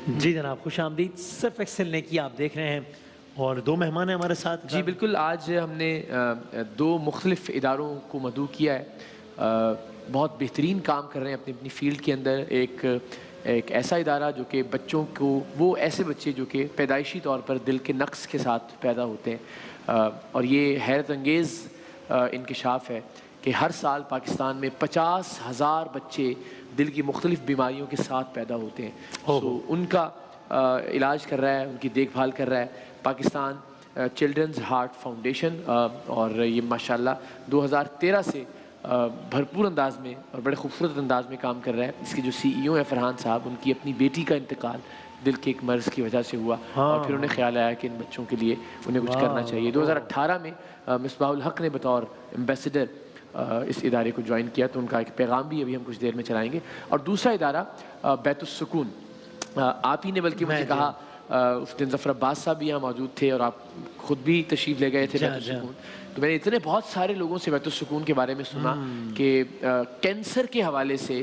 جی جناب، خوش آمدید. صرف ایکسل نے کی آپ دیکھ رہے ہیں اور دو مہمان ہیں ہمارے ساتھ. جی بالکل، آج ہم نے دو مختلف اداروں کو مدعو کیا ہے. بہت بہترین کام کر رہے ہیں اپنی اپنی فیلڈ کے اندر. ایک ایسا ادارہ جو کہ بچوں کو، وہ ایسے بچے جو کہ پیدائشی طور پر دل کے نقص کے ساتھ پیدا ہوتے ہیں، اور یہ حیرت انگیز انکشاف ہے کہ ہر سال پاکستان میں 50,000 بچے دل کی مختلف بیماریوں کے ساتھ پیدا ہوتے ہیں. سو ان کا علاج کر رہا ہے، ان کی دیکھ بھال کر رہا ہے پاکستان چلڈرنز ہارٹ فاؤنڈیشن. اور یہ ماشاءاللہ 2013 سے بھرپور انداز میں اور بڑے خوبصورت انداز میں کام کر رہا ہے. اس کے جو CEO ہیں فرحان صاحب، ان کی اپنی بیٹی کا انتقال دل کے ایک مرض کی وجہ سے ہوا، اور پھر انہیں خیال آیا کہ ان بچوں کے لیے انہیں کچھ کرنا چاہیے. 2018 میں مصباح الحق نے بطور ایمبیسڈر اس ادارے کو جوائن کیا، تو ان کا ایک پیغام بھی ابھی ہم کچھ دیر میں چلائیں گے. اور دوسرا ادارہ بیت السکون، آپ ہی نے بلکہ مجھے کہا، اس دن ظفر عباس صاحب بھی یہاں موجود تھے اور آپ خود بھی تشریف لے گئے تھے بیت السکون. تو میں نے اتنے بہت سارے لوگوں سے بیت السکون کے بارے میں سنا کہ کینسر کے حوالے سے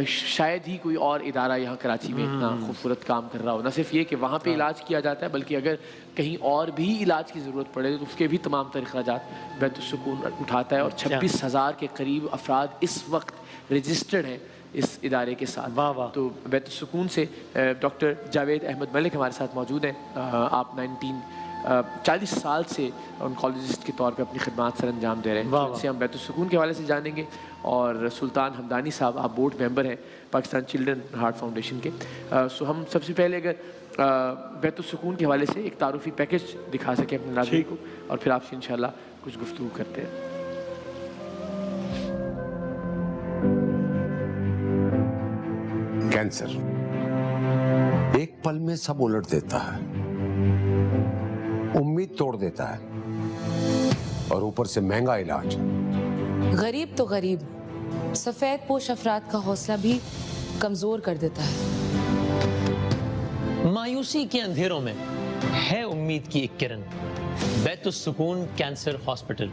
شاید ہی کوئی اور ادارہ یہاں کراچی میں اتنا خوبصورت کام کر رہا ہو. نہ صرف یہ کہ وہاں پہ علاج کیا جاتا ہے، بلکہ اگر کہیں اور بھی علاج کی ضرورت پڑے تو اس کے بھی تمام تر اخراجات بیت السکون اٹھاتا ہے. اور 26,000 کے قریب افراد اس وقت رجسٹرڈ ہیں اس ادارے کے ساتھ. تو بیت السکون سے ڈاکٹر جاوید احمد ملک ہمارے ساتھ موجود ہیں. آپ 40 سال سے انکالوجسٹ کے طور پہ اپنی خدمات سر انجام دے رہے ہیں. ان سے ہم بیت السکون کے حوالے سے جانیں گے. اور سلطان حمدانی صاحب، آپ بورڈ ممبر ہیں پاکستان چلڈرن ہارٹ فاؤنڈیشن کے. سو ہم سب سے پہلے اگر بیت السکون کے حوالے سے ایک تعارفی پیکج دکھا سکیں اپنے ناظرین کو، اور پھر آپ سے انشاءاللہ کچھ گفتگو کرتے ہیں. کینسر ایک پل میں سب الٹ دیتا ہے، امید توڑ دیتا ہے، اور اوپر سے مہنگا علاج. غریب تو غریب، سفید پوش افراد کا حوصلہ بھی کمزور کر دیتا ہے. مایوسی کے اندھیروں میں ہے امید کی ایک کرن. بیت السکون کینسر ہاسپٹل،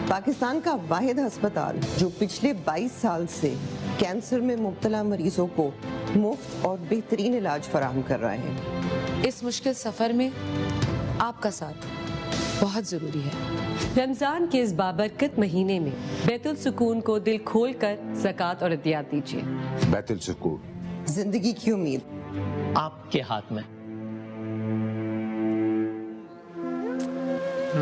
پاکستان کا واحد ہسپتال جو پچھلے 22 سال سے کینسر میں مبتلا مریضوں کو مفت اور بہترین علاج فراہم کر رہا ہے. اس مشکل سفر میں آپ کا ساتھ بہت ضروری ہے. رمضان کے اس بابرکت مہینے میں بیت السکون کو دل کھول کر زکوٰۃ اور عطیات دیجیے. بیت السکون، زندگی کی امید آپ کے ہاتھ میں.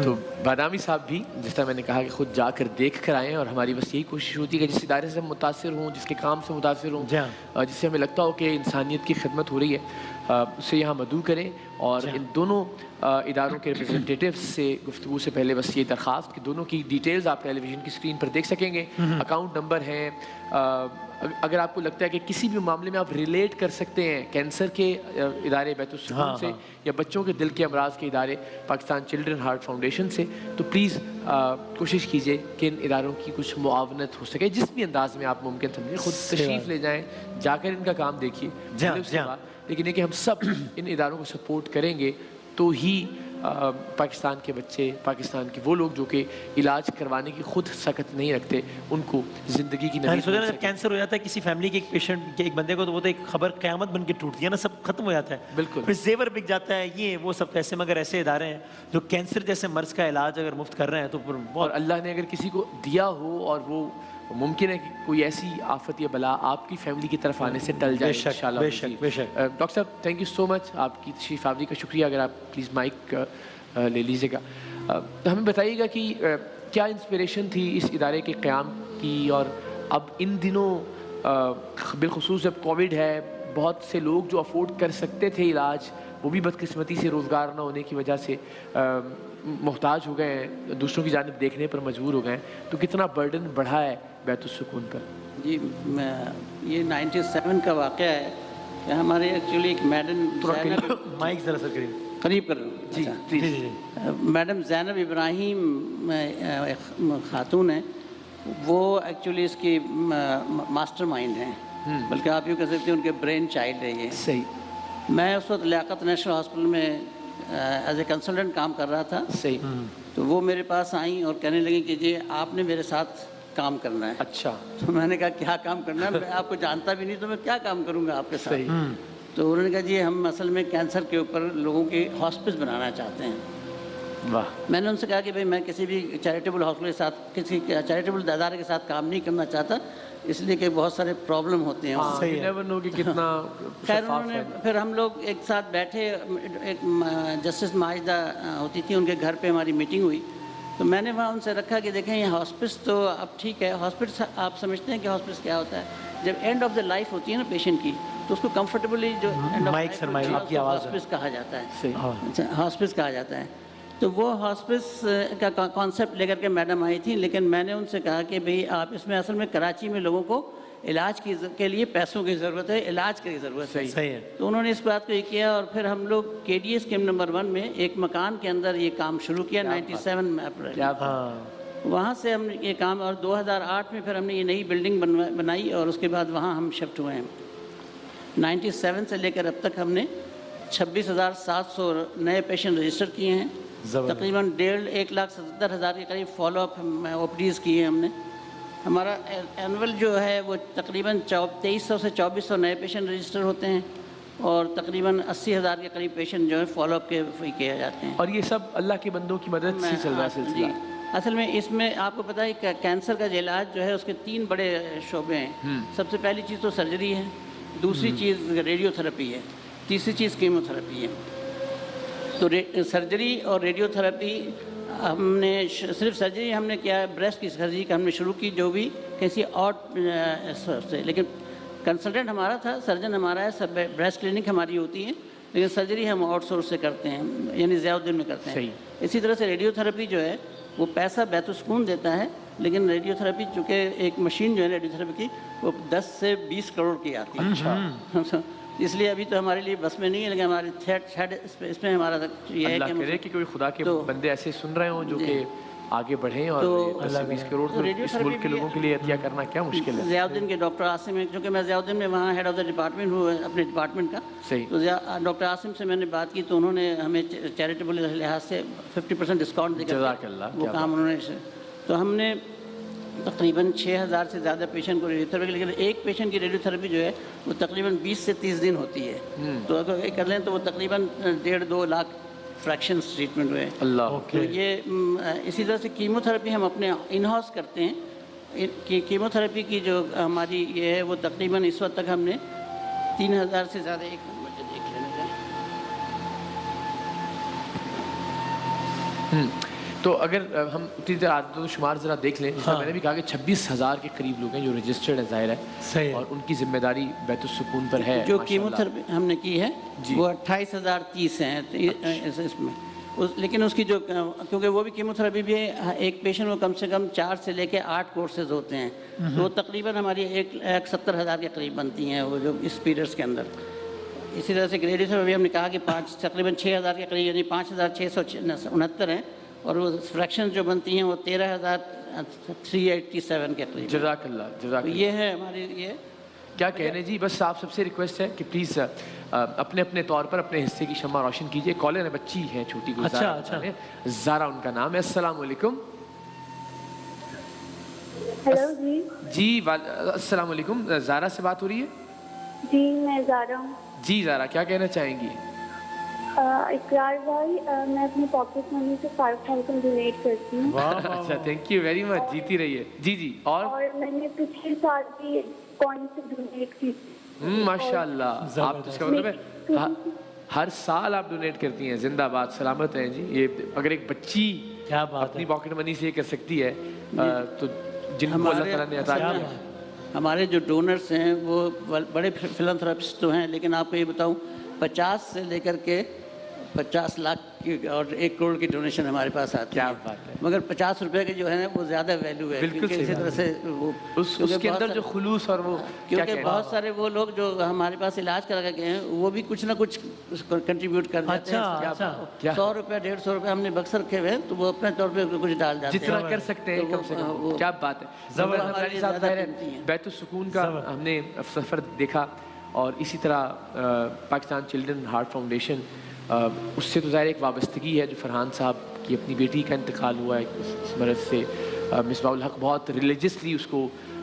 تو بادامی صاحب بھی جس طرح میں نے کہا کہ خود جا کر دیکھ کر آئیں، اور ہماری بس یہی کوشش ہوتی ہے کہ جس ادارے سے ہم متاثر ہوں، جس کے کام سے متاثر ہوں، جس سے ہمیں لگتا ہو کہ انسانیت کی خدمت ہو رہی ہے، اسے یہاں مدعو کریں. اور ان دونوں اداروں کے ریپرزنٹیٹیوز سے گفتگو سے پہلے بس یہ درخواست کہ دونوں کی ڈیٹیلز آپ ٹیلی ویژن کی اسکرین پر دیکھ سکیں گے. اکاؤنٹ نمبر ہیں. اگر آپ کو لگتا ہے کہ کسی بھی معاملے میں آپ ریلیٹ کر سکتے ہیں کینسر کے ادارے بیت السکون سے، یا بچوں کے دل کے امراض کے ادارے پاکستان چلڈرن ہارٹ فاؤنڈیشن سے، تو پلیز کوشش کیجئے کہ ان اداروں کی کچھ معاونت ہو سکے جس بھی انداز میں آپ ممکن سمجھیں. خود تشریف لے جائیں، جا کر ان کا کام دیکھیے. لیکن یہ کہ ہم سب ان اداروں کو سپورٹ کریں گے تو ہی پاکستان کے بچے، پاکستان کے وہ لوگ جو کہ علاج کروانے کی خود سکت نہیں رکھتے، ان کو زندگی کی نئی. جب کینسر ہو جاتا ہے کسی فیملی کے ایک پیشنٹ کے، ایک بندے کو، تو وہ تو ایک خبر قیامت بن کے ٹوٹتی ہے نا، سب ختم ہو جاتا ہے. بالکل. پھر زیور بک جاتا ہے، یہ وہ سب ایسے. مگر ایسے ادارے ہیں جو کینسر جیسے مرض کا علاج اگر مفت کر رہے ہیں تو پھر اور اللہ نے اگر کسی کو دیا ہو، اور وہ ممکن ہے کہ کوئی ایسی آفت یا بلا آپ کی فیملی کی طرف آنے سے ٹل جائے انشاءاللہ. بے شک بے شک. ڈاکٹر صاحب تھینک یو سو مچ، آپ کی تشریف آوری کا شکریہ. اگر آپ پلیز مائک لے لیجیے گا. ہمیں بتائیے گا کہ کیا انسپریشن تھی اس ادارے کے قیام کی، اور اب ان دنوں بالخصوص جب کووڈ ہے، بہت سے لوگ جو افورڈ کر سکتے تھے علاج، وہ بھی بدقسمتی سے روزگار نہ ہونے کی وجہ سے محتاج ہو گئے ہیں، دوسروں کی جانب دیکھنے پر مجبور ہو گئے ہیں. تو کتنا برڈن بڑھا ہے بیت السکون پر؟ جی یہ 97 کا واقعہ ہے کہ ہمارے ایکچولی ایک میڈم مائک ذرا سا قریب کر رہا ہوں. جی پلیز. میڈم زینب ابراہیم خاتون ہیں، وہ ایکچولی اس کی ماسٹر مائنڈ ہیں، بلکہ آپ یوں کہہ سکتے ہیں ان کے برین چائلڈ ہے یہ. صحیح. میں اس وقت لیاقت نیشنل ہاسپٹل میں ایز اے کنسلٹنٹ کام کر رہا تھا. صحیح. تو وہ میرے پاس آئیں اور کہنے لگیں کہ جی آپ نے میرے ساتھ کام کرنا ہے. اچھا. تو میں نے کہا کیا کام کرنا ہے؟ میں آپ کو جانتا بھی نہیں تو میں کیا کام کروں گا آپ کے ساتھ. تو انہوں نے کہا جی ہم اصل میں کینسر کے اوپر لوگوں کی ہاسپس بنانا چاہتے ہیں. واہ. میں نے ان سے کہا کہ بھائی میں کسی بھی چیریٹیبل ہاسپٹل کے ساتھ کسی چیریٹیبل ادارے کے ساتھ کام نہیں کرنا چاہتا, اس لیے کہ بہت سارے پرابلم ہوتے ہیں. You never know کہ کتنا خیر انہوں نے پھر ہم لوگ ایک ساتھ بیٹھے, ایک جسٹس ماجدہ ہوتی تھی, ان کے گھر پہ ہماری میٹنگ ہوئی. تو میں نے وہاں ان سے رکھا کہ دیکھیں یہ ہاسپس تو اب ٹھیک ہے, ہاسپٹس آپ سمجھتے ہیں کہ ہاسپس کیا ہوتا ہے, جب اینڈ آف دا لائف ہوتی ہے نا پیشنٹ کی تو اس کو کمفرٹیبلی جو اینڈ آف لائف ہاسپس کہا جاتا ہے, ہاسپس کہا جاتا ہے. تو وہ ہاسپس کا کانسیپٹ لے کر کے میڈم آئی تھیں, لیکن میں نے ان سے کہا کہ بھئی آپ اس میں اصل میں کراچی میں لوگوں کو علاج کے لیے پیسوں کی ضرورت ہے, علاج کی ضرورت ہے. صحیح ہے. تو انہوں نے اس بات کو یہ کیا, اور پھر ہم لوگ KDA اسکیم نمبر 1 میں ایک مکان کے اندر یہ کام شروع کیا 97 اپریل. وہاں سے ہم یہ کام, اور 2008 میں پھر ہم نے یہ نئی بلڈنگ بنائی, اور اس کے بعد وہاں ہم شفٹ ہوئے ہیں. 97 سے لے کر اب تک ہم نے 26,700 نئے پیشنٹ رجسٹر کیے ہیں. تقریباً 1,70,000 کے قریب فالو اپ OPDs کیے ہیں ہم نے. ہمارا اینول جو ہے وہ تقریباً 2300 سے 2400 نئے پیشنٹ رجسٹر ہوتے ہیں, اور تقریباً 80,000 کے قریب پیشنٹ جو ہے فالو اپ کے کیے جاتے ہیں. اور یہ سب اللہ کے بندوں کی مدد سے چل رہا ہے سلسلہ. اصل میں اس میں آپ کو پتہ ہے کہ کینسر کا علاج جو ہے اس کے 3 بڑے شعبے ہیں. سب سے پہلی چیز تو سرجری ہے, دوسری چیز ریڈیو تھراپی ہے, تیسری چیز کیمو تھراپی ہے. تو سرجری اور ریڈیو تھراپی ہم نے صرف سرجری ہم نے کیا ہے, بریسٹ کی سرجری کا ہم نے شروع کی, جو بھی کسی اور سے, لیکن کنسلٹنٹ ہمارا تھا, سرجن ہمارا ہے, سب بریسٹ کلینک ہماری ہوتی ہے, لیکن سرجری ہم آؤٹ سورس سے کرتے ہیں, یعنی ضیاء الدین میں کرتے ہیں. اسی طرح سے ریڈیو تھراپی جو ہے وہ پیسہ بیت السکون دیتا ہے, لیکن ریڈیو تھراپی چونکہ ایک مشین جو ہے ریڈیو تھراپی کی وہ 10 سے 20 کروڑ کی آتی ہے. اس لیے ابھی تو ہمارے لیے بس میں نہیں ہے, لیکن ہماری تھیٹ اس میں ہمارا یہ ہے اللہ کرے کہ کوئی خدا کے بندے ایسے سن رہے ہوں جو کہ آگے بڑھیں, اور 10-20 کروڑ تو اس ملک کے لوگوں کے لیے عطیہ کرنا کیا مشکل ہے. ضیاء الدین کے ڈاکٹر عاصم ہیں, کیونکہ میں ضیاء الدین میں وہاں ہیڈ آف دا ڈپارٹمنٹ ہوں اپنے ڈپارٹمنٹ کا. تو ڈاکٹر عاصم سے میں نے بات کی تو انہوں نے ہمیں چیریٹیبل لحاظ سے 50% ڈسکاؤنٹ دے کر وہ کام انہوں نے. تو ہم نے تقریباً 6,000 سے زیادہ پیشنٹ کو ریڈیو تھراپی, لیکن ایک پیشنٹ کی ریڈیو تھراپی جو ہے وہ تقریباً 20 سے 30 دن ہوتی ہے. تو اگر کر لیں تو وہ تقریباً 1.5-2 لاکھ فریکشنس ٹریٹمنٹ ہوئے. تو یہ اسی طرح سے کیمو تھراپی ہم اپنے ان ہاؤس کرتے ہیں. کیمو تھراپی کی جو ہماری یہ ہے وہ تقریباً اس وقت تک ہم نے 3,000 سے زیادہ, ایک مجھے دیکھ لینے کا. تو اگر ہم اتنی دیر عدد و شمار ذرا دیکھ لیں, جس میں نے بھی کہا کہ 26,000 کے قریب لوگ ہیں جو رجسٹرڈ ہیں, ظاہر ہے, اور ان کی ذمہ داری بیت السکون پر ہے. جو کیمو تھراپی ہم نے کی ہے وہ 28,030 ہیں اس میں, لیکن اس کی جو, کیونکہ وہ بھی کیمو تھراپی بھی ہے, ایک پیشنٹ میں کم سے کم 4 سے لے کے 8 کورسز ہوتے ہیں, تو تقریباً ہماری 1,70,000 کے قریب بنتی ہیں وہ جو اس پیریڈس کے اندر. اسی طرح سے ریڈیو تھراپی ہم نے کہا کہ تقریباً 6,000 کے قریب, یعنی 5,669 ہیں, اور وہ فریکشن جو بنتی ہیں وہ 13,387 کے قریب. جزاک اللہ, جزاک اللہ. یہ ہے ہماری یہ کیا کہنے جی. بس آپ سب سے ریکویسٹ ہے کہ پلیز اپنے اپنے طور پر اپنے حصے کی شمع روشن کیجیے. کالر ہے, بچی ہے چھوٹی, زارا ان کا نام ہے. السلام علیکم. ہیلو جی السلام علیکم, زارا سے بات ہو رہی ہے؟ جی میں زارا ہوں. جی زارا, کیا کہنا چاہیں گی؟ اقرار بھائی, میں اپنی پاکٹ منی سے 5,000 ڈونیٹ کرتی ہوں. اچھا, تھینک یو ویری مچ, جیتی رہیے. جی جی. اور میں نے پچھلے سال بھی کوائن سے ڈونیٹ کی. ماشاء اللہ, آپ اس کا مطلب ہے ہر سال آپ ڈونیٹ کرتی ہیں. زندہ باد, سلامت ہیں جی. یہ اگر ایک بچی اپنی پاکٹ منی سے یہ کر سکتی ہے تو جن کو اللہ تعالیٰ نے عطا کیا. ہمارے جو ڈونرس ہیں وہ بڑے فلانتھراپسٹ تو ہیں, لیکن آپ کو یہ بتاؤں 50 سے لے کر کے 50 لاکھ کی اور 1 کروڑ کی ڈونیشن ہمارے پاس آتی ہے. مگر 50 روپے کے جو ہے وہ زیادہ ویلیو ہے, کیونکہ اسی طرح سے اس کے اندر جو خلوص اور وہ, کیونکہ بہت سارے وہ لوگ جو ہمارے پاس علاج کرا کے گئے ہیں وہ بھی کچھ نہ کچھ کنٹریبیوٹ کر دیتے ہیں. 100 روپے 150 روپے ہم نے بکس رکھے ہوئے ہیں, تو وہ اپنے طور پہ کچھ ڈال جاتے ہیں جتنا کر سکتے ہیں کم سے کم. کیا بات ہے. بیت السکون کا ہم نے سفر دیکھا, اور اسی طرح پاکستان چلڈرن ہارٹ فاؤنڈیشن, اس سے تو ظاہر ایک وابستگی ہے جو فرحان صاحب کی اپنی بیٹی کا انتقال ہوا ہے اس مرض سے. مصباح الحق بہت ریلیجسلی اس کو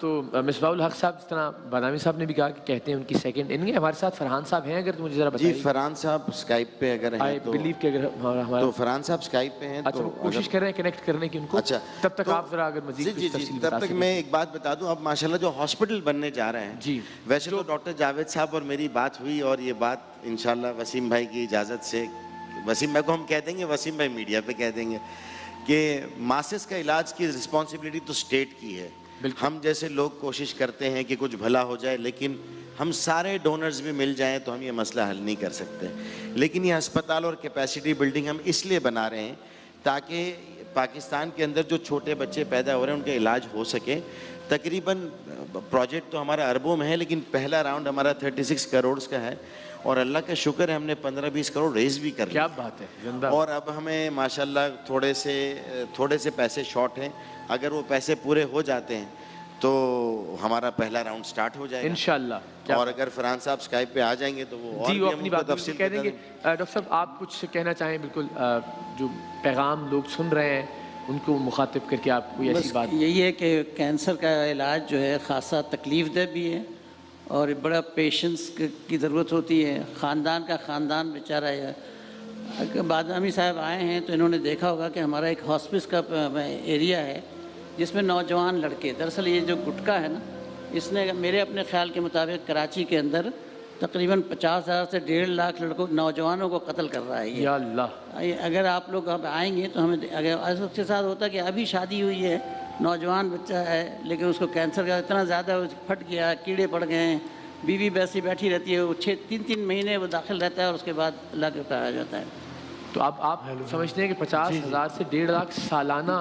تو مصباح الحق صاحب جس طرح بادامی صاحب نے بھی کہا کہ کہتے ہیں ان کی سیکنڈ اننگ ہے. ہمارے ساتھ فرحان صاحب ہیں, اگر تو مجھے ذرا بتائیے. جی فرحان صاحب اسکائپ پہ اگر ہیں تو بلیو کہ اگر ہمارا تو فرحان صاحب اسکائپ پہ ہیں. اچھا وہ کوشش کر رہے ہیں کنیکٹ کرنے کی ان کو. اچھا تب تک آپ ذرا اگر مزید جی جی تب تک میں ایک بات بتا دوں. اب ماشاءاللہ جو ہاسپٹل بننے جا رہے ہیں جی ویسے تو ڈاکٹر جاوید صاحب اور میری بات ہوئی, اور یہ بات انشاءاللہ وسیم بھائی کی اجازت سے, وسیم بھائی کو ہم کہہ دیں گے, وسیم بھائی میڈیا پہ کہہ دیں گے کہ ماسس کا علاج کی رسپانسبلٹی تو اسٹیٹ کی ہے. ہم جیسے لوگ کوشش کرتے ہیں کہ کچھ بھلا ہو جائے, لیکن ہم سارے ڈونرز بھی مل جائیں تو ہم یہ مسئلہ حل نہیں کر سکتے. لیکن یہ ہسپتال اور کیپیسٹی بلڈنگ ہم اس لیے بنا رہے ہیں تاکہ پاکستان کے اندر جو چھوٹے بچے پیدا ہو رہے ہیں ان کا علاج ہو سکے. تقریباً پروجیکٹ تو ہمارا اربوں میں ہے, لیکن پہلا راؤنڈ ہمارا 36 کروڑ کا ہے, اور اللہ کا شکر ہے ہم نے 15-20 کروڑ ریز بھی کر لیا. کیا بات ہے. اور اب ہمیں ماشاءاللہ تھوڑے سے پیسے شارٹ ہیں. اگر وہ پیسے پورے ہو جاتے ہیں تو ہمارا پہلا راؤنڈ سٹارٹ ہو جائے گا انشاءاللہ. اور اگر فرحان صاحب اسکائپ پہ آ جائیں گے تو وہ اور جی وہ اپنی بات تفصیل کہہ دیں گے. ڈاکٹر صاحب آپ کچھ کہنا چاہیں, بالکل جو پیغام لوگ سن رہے ہیں ان کو مخاطب کر کے آپ کوئی ایسی بات. یہی ہے کہ کینسر کا علاج جو ہے خاصا تکلیف دہ بھی ہے اور بڑا پیشنس کی ضرورت ہوتی ہے. خاندان کا خاندان بیچارہ ہے. بادامی صاحب آئے ہیں تو انہوں نے دیکھا ہوگا کہ ہمارا ایک ہاسپس کا ایریا ہے جس میں نوجوان لڑکے, دراصل یہ جو گٹکا ہے نا, اس نے میرے اپنے خیال کے مطابق کراچی کے اندر تقریباً 50,000 سے 1.5 لاکھ نوجوانوں کو قتل کر رہا ہے. یا اللہ. اگر آپ لوگ اب آئیں گے تو ہمیں اگر اس کے ساتھ ہوتا کہ ابھی شادی ہوئی ہے, نوجوان بچہ ہے, لیکن اس کو کینسر کا اتنا زیادہ پھٹ گیا, کیڑے پڑ گئے ہیں, بیوی ویسی بیٹھی رہتی ہے, وہ 3 مہینے وہ داخل رہتا ہے اور اس کے بعد اللہ کے اتارا جاتا ہے. تو اب آپ سمجھتے ہیں کہ 50,000 سے 1.5 لاکھ سالانہ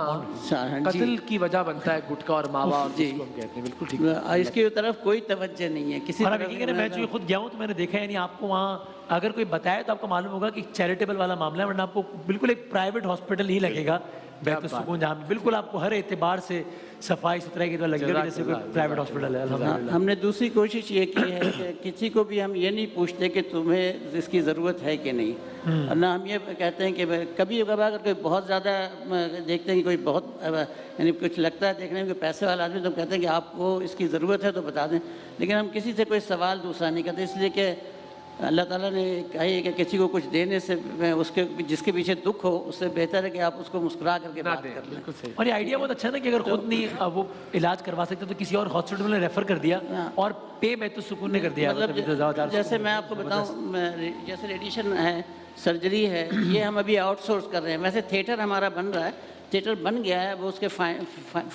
قتل کی وجہ بنتا ہے گٹکا اور ماوا, اور جس کو ہم کہتے ہیں. بالکل ٹھیک. اس کی طرف کوئی توجہ نہیں ہے کسی طرح. میں جو خود گیا ہوں تو میں نے دیکھا, یعنی آپ کو وہاں اگر کوئی بتائے تو آپ کو معلوم ہوگا کہ چیریٹیبل والا معاملہ ہے, ورنہ آپ کو بالکل ایک پرائیویٹ ہاسپٹل ہی لگے گا بیت السکون, جہاں بالکل آپ کو ہر اعتبار سے صفائی ستھرائی کی طرح لگے گا جیسے کوئی پرائیویٹ ہاسپٹل ہے. ہم نے دوسری کوشش یہ کی ہے کہ کسی کو بھی ہم یہ نہیں پوچھتے کہ تمہیں اس کی ضرورت ہے کہ نہیں, اور نہ ہم یہ کہتے ہیں کہ کبھی کبھار اگر کوئی بہت زیادہ دیکھتے ہیں کہ کوئی بہت یعنی کچھ لگتا ہے دیکھنے میں کوئی پیسے والا آدمی, تو ہم کہتے ہیں کہ آپ کو اس کی ضرورت ہے تو بتا دیں. لیکن ہم کسی سے کوئی سوال دوسرا نہیں کرتے, اس لیے کہ اللہ تعالیٰ نے کہا ہے کہ کسی کو کچھ دینے سے اس کے جس کے پیچھے دکھ ہو اس سے بہتر ہے کہ آپ اس کو مسکرا کر کے بات کر لیں. اور یہ آئیڈیا بہت اچھا ہے نا کہ اگر خود نہیں وہ علاج کروا سکتے تو کسی اور ہاسپٹل میں ریفر کر دیا اور پے بیت السکون نے کر دیا. مطلب جیسے میں آپ کو بتاؤں, جیسے ریڈیشن ہے, سرجری ہے, یہ ہم ابھی آؤٹ سورس کر رہے ہیں. ویسے تھیٹر ہمارا بن رہا ہے, تھیٹر بن گیا ہے, وہ اس کے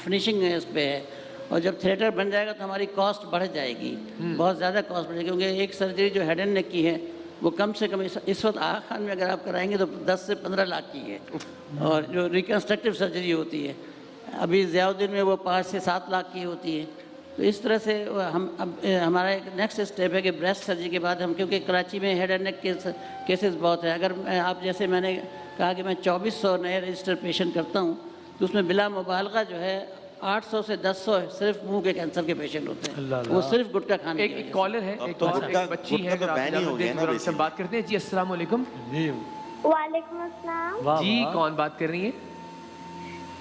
فنیشنگ اس پہ ہے, اور جب تھیٹر بن جائے گا تو ہماری کاسٹ بڑھ جائے گی, بہت زیادہ کاسٹ بڑھے گی, کیونکہ ایک سرجری جو ہیڈ اینڈ نیک کی ہے وہ کم سے کم اس وقت آغا خان میں اگر آپ کرائیں گے تو 10 سے 15 لاکھ کی ہے, اور جو ریکنسٹرکٹیو سرجری ہوتی ہے ابھی ضیاء الدین میں وہ 5 سے 7 لاکھ کی ہوتی ہے. تو اس طرح سے ہم اب ہمارا ایک نیکسٹ اسٹیپ ہے کہ بریسٹ سرجری کے بعد ہم, کیونکہ کراچی میں ہیڈ اینڈ نیک کیسز بہت ہیں. اگر آپ جیسے میں نے کہا کہ میں 2400 نئے رجسٹر پیشنٹ کرتا ہوں تو اس میں بلا مبالغہ جو ہے 800 سے 100 صرف منہ کے کینسر کے پیشنٹ ہوتے ہیں, وہ صرف گٹکا کھانے کے. ایک کالر ہے, ایک بچی ہے, بات کرتے ہیں. جی السلام علیکم. وعلیکم السلام. جی کون بات کر رہی ہیں؟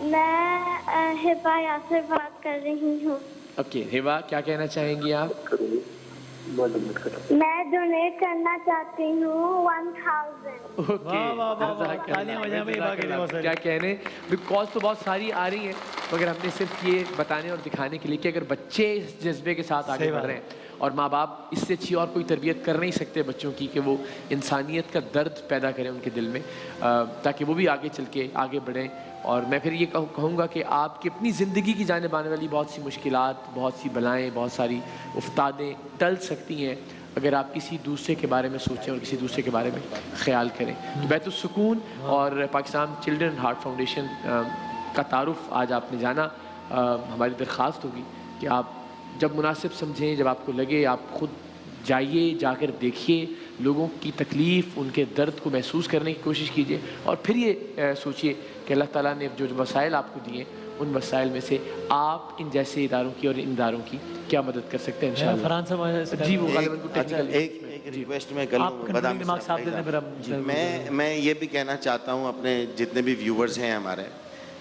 میں ہبا یاسر بات کر رہی ہوں. اوکے ہبا, کیا کہنا چاہیں گی آپ؟ میں ڈونیٹ کرنا چاہتی ہوں 1000. کیا کہنے, بیکاز تو بہت ساری آ رہی ہیں, مگر ہم نے صرف یہ بتانے اور دکھانے کے لیے کہ اگر بچے اس جذبے کے ساتھ آگے بڑھ رہے ہیں, اور ماں باپ اس سے اچھی اور کوئی تربیت کر نہیں سکتے بچوں کی کہ وہ انسانیت کا درد پیدا کریں ان کے دل میں, تاکہ وہ بھی آگے چل کے آگے بڑھیں. اور میں پھر یہ کہوں گا کہ آپ کی اپنی زندگی کی جانب آنے والی بہت سی مشکلات, بہت سی بلائیں, بہت ساری افتادیں ٹل سکتی ہیں اگر آپ کسی دوسرے کے بارے میں سوچیں اور کسی دوسرے کے بارے میں خیال کریں. بیت السکون اور پاکستان چلڈرن ہارٹ فاؤنڈیشن کا تعارف آج آپ نے جانا. ہماری درخواست ہوگی کہ آپ جب مناسب سمجھیں, جب آپ کو لگے, آپ خود جائیے, جا کر دیکھیے, لوگوں کی تکلیف, ان کے درد کو محسوس کرنے کی کوشش کیجیے, اور پھر یہ سوچیے کہ اللہ تعالیٰ نے جو وسائل آپ کو دیے ان وسائل میں سے آپ ان جیسے اداروں کی اور ان اداروں کی کیا مدد کر سکتے ہیں انشاءاللہ. جی وہ ایک ریکویسٹ میں کر لوں, میں یہ بھی کہنا چاہتا ہوں اپنے جتنے بھی ویورز ہیں ہمارے,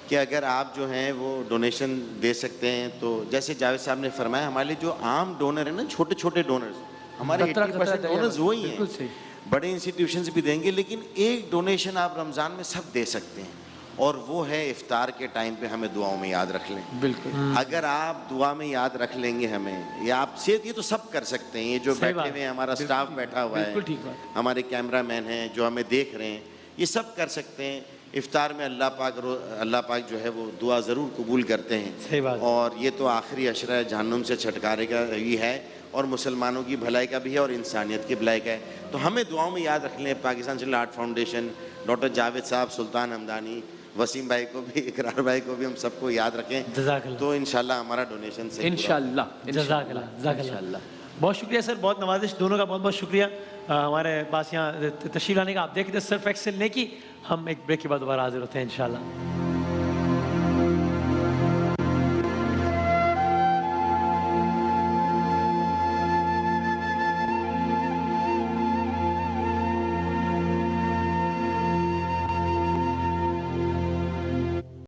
کہ اگر آپ جو ہیں وہ ڈونیشن دے سکتے ہیں تو جیسے جاوید صاحب نے فرمایا ہمارے لیے جو عام ڈونر ہیں نا چھوٹے چھوٹے ڈونرز ہمارے 80% ڈونرز وہی ہیں بڑے انسٹیٹیوشنز بھی دیں گے لیکن ایک ڈونیشن آپ رمضان میں سب دے سکتے ہیں اور وہ ہے افطار کے ٹائم پہ ہمیں دعاؤں میں یاد رکھ لیں بالکل اگر آپ دعا میں یاد رکھ لیں گے ہمیں یا آپ سے یہ تو سب کر سکتے ہیں یہ جو بیٹھے ہوئے ہیں ہمارا سٹاف بیٹھا ہوا ہے ہمارے کیمرہ مین ہیں جو ہمیں دیکھ رہے ہیں یہ سب کر سکتے ہیں افطار میں اللہ پاک جو ہے وہ دعا ضرور قبول کرتے ہیں اور یہ تو آخری عشرہ جہنم سے چھٹکارے کا ہی ہے اور مسلمانوں کی بھلائی کا بھی ہے اور انسانیت کی بھلائی کا ہے تو ہمیں دعاؤں میں یاد رکھ لیں Pakistan child art foundation doctor Javed صاحب سلطان ہمدانی وسیم بھائی کو بھی اقرار بھائی کو بھی ہم سب کو یاد رکھیں تو انشاءاللہ ہمارا ڈونیشن سے انشاءاللہ بہت شکریہ سر بہت نوازش دونوں کا بہت بہت شکریہ ہمارے پاس یہاں تشریف لانے کا آپ دیکھتے سرف ایکسل نے کی ہم ایک بریک کے بعد دوبارہ حاضر ہوتے ہیں انشاءاللہ